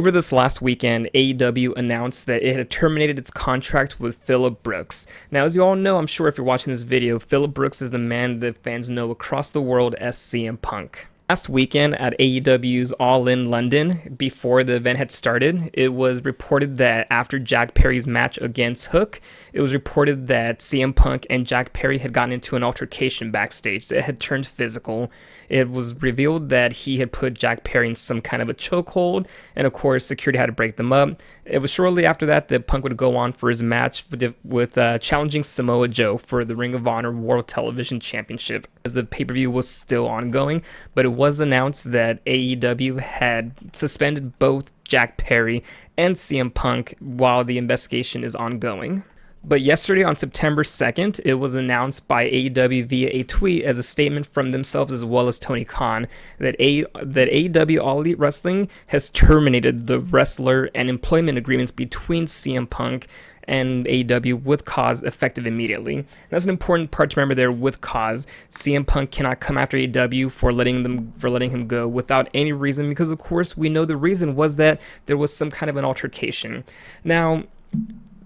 Over this last weekend, AEW announced that it had terminated its contract with Phillip Brooks. Now, as you all know, I'm sure if you're watching this video, Phillip Brooks is the man that fans know across the world as CM Punk. Last weekend at AEW's All In London, before the event had started, it was reported that after Jack Perry's match against Hook, it was reported that CM Punk and Jack Perry had gotten into an altercation backstage that had turned physical. It was revealed that he had put Jack Perry in some kind of a chokehold, and of course, security had to break them up. It was shortly after that that Punk would go on for his match with challenging Samoa Joe for the Ring of Honor World Television Championship, as the pay-per-view was still ongoing, but it was announced that AEW had suspended both Jack Perry and CM Punk while the investigation is ongoing. But yesterday, on September 2nd, it was announced by AEW via a tweet as a statement from themselves as well as Tony Khan that AEW All Elite Wrestling has terminated the wrestler and employment agreements between CM Punk and AEW with cause effective immediately. That's an important part to remember there, with cause. CM Punk cannot come after AEW for letting him go without any reason, because of course we know the reason was that there was some kind of an altercation. Now,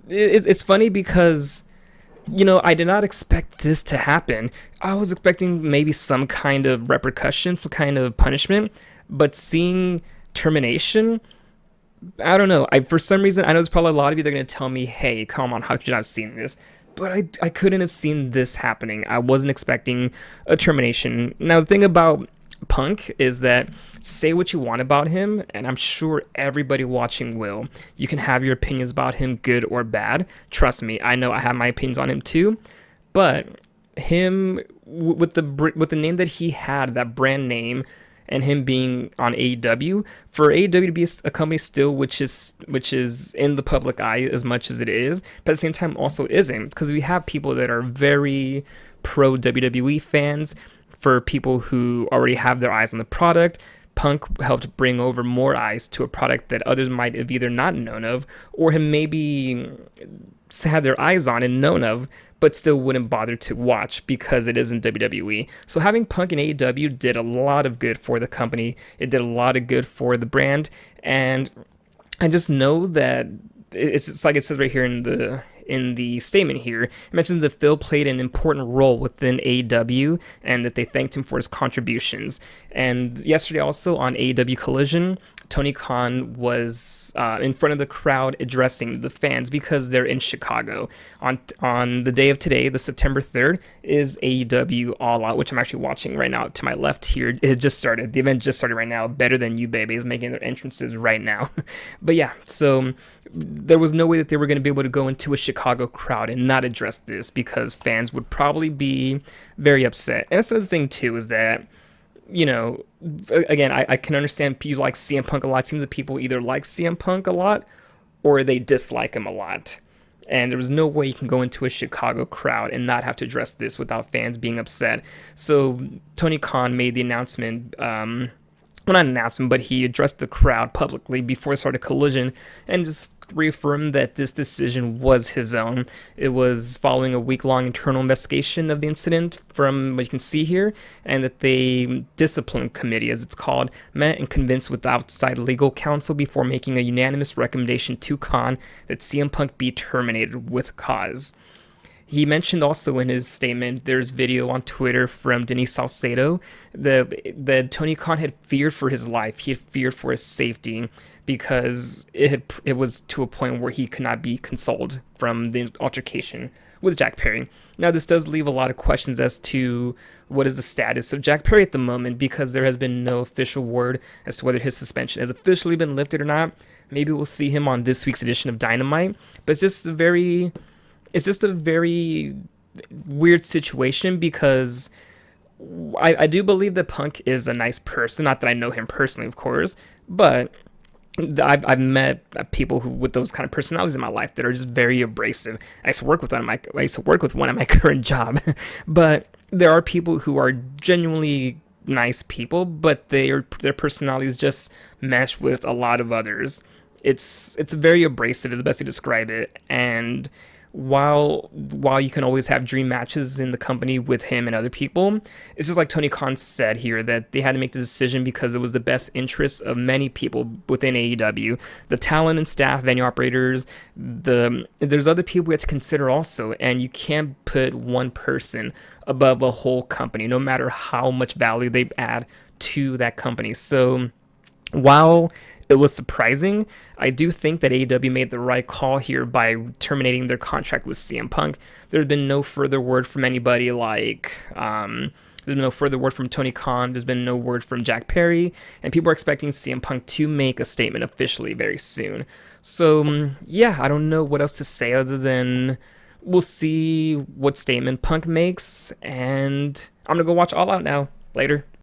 it's funny because, I did not expect this to happen. I was expecting maybe some kind of repercussion, some kind of punishment, but seeing termination, I don't know. For some reason, I know there's probably a lot of you that are going to tell me, hey, come on, how could you not have seen this? But I couldn't have seen this happening. I wasn't expecting a termination. Now, the thing about Punk is that, say what you want about him, and I'm sure everybody watching will. You can have your opinions about him, good or bad. Trust me, I know I have my opinions on him too. But him, with the name that he had, that brand name, and him being on AEW, for AEW to be a company still which is in the public eye as much as it is, but at the same time also isn't, because we have people that are very pro WWE fans. For people who already have their eyes on the product, Punk helped bring over more eyes to a product that others might have either not known of, or have maybe had their eyes on and known of, but still wouldn't bother to watch because it isn't WWE. So having Punk in AEW did a lot of good for the company. It did a lot of good for the brand, and I just know that it's like it says right here in the statement here. It mentions that Phil played an important role within AEW and that they thanked him for his contributions. And yesterday also on AEW Collision, Tony Khan was in front of the crowd addressing the fans because they're in Chicago. On the day of today, the September 3rd, is AEW All Out, which I'm actually watching right now to my left here. It just started. The event just started right now. Better Than You Baby is making their entrances right now. But yeah, so there was no way that they were going to be able to go into a Chicago crowd and not address this, because fans would probably be very upset. And that's the other thing too, is that, again, I can understand people like CM Punk a lot. It seems that people either like CM Punk a lot or they dislike him a lot. And there was no way you can go into a Chicago crowd and not have to address this without fans being upset. So Tony Khan made the announcement, well, not an announcement, but he addressed the crowd publicly before it started Collision and just reaffirmed that this decision was his own. It was following a week-long internal investigation of the incident from what you can see here, and that the discipline committee, as it's called, met and convinced with outside legal counsel before making a unanimous recommendation to Khan that CM Punk be terminated with cause. He mentioned also in his statement, there's video on Twitter from Denise Salcedo, that Tony Khan had feared for his life. He had feared for his safety because it was to a point where he could not be consoled from the altercation with Jack Perry. Now, this does leave a lot of questions as to what is the status of Jack Perry at the moment, because there has been no official word as to whether his suspension has officially been lifted or not. Maybe we'll see him on this week's edition of Dynamite, but it's just a very weird situation, because I do believe that Punk is a nice person. Not that I know him personally, of course, but I've met people with those kind of personalities in my life that are just very abrasive. I used to work with one at my current job, but there are people who are genuinely nice people, but their personalities just mesh with a lot of others. It's very abrasive is the best way to describe it, and while you can always have dream matches in the company with him and other people, it's just like Tony Khan said here that they had to make the decision because it was the best interest of many people within AEW, the talent and staff, venue operators. There's other people we have to consider also, and you can't put one person above a whole company, no matter how much value they add to that company. So while it was surprising, I do think that AEW made the right call here by terminating their contract with CM Punk. There's been no further word from anybody there's no further word from Tony Khan. There's been no word from Jack Perry. And people are expecting CM Punk to make a statement officially very soon. So, yeah, I don't know what else to say other than we'll see what statement Punk makes. And I'm going to go watch All Out now. Later.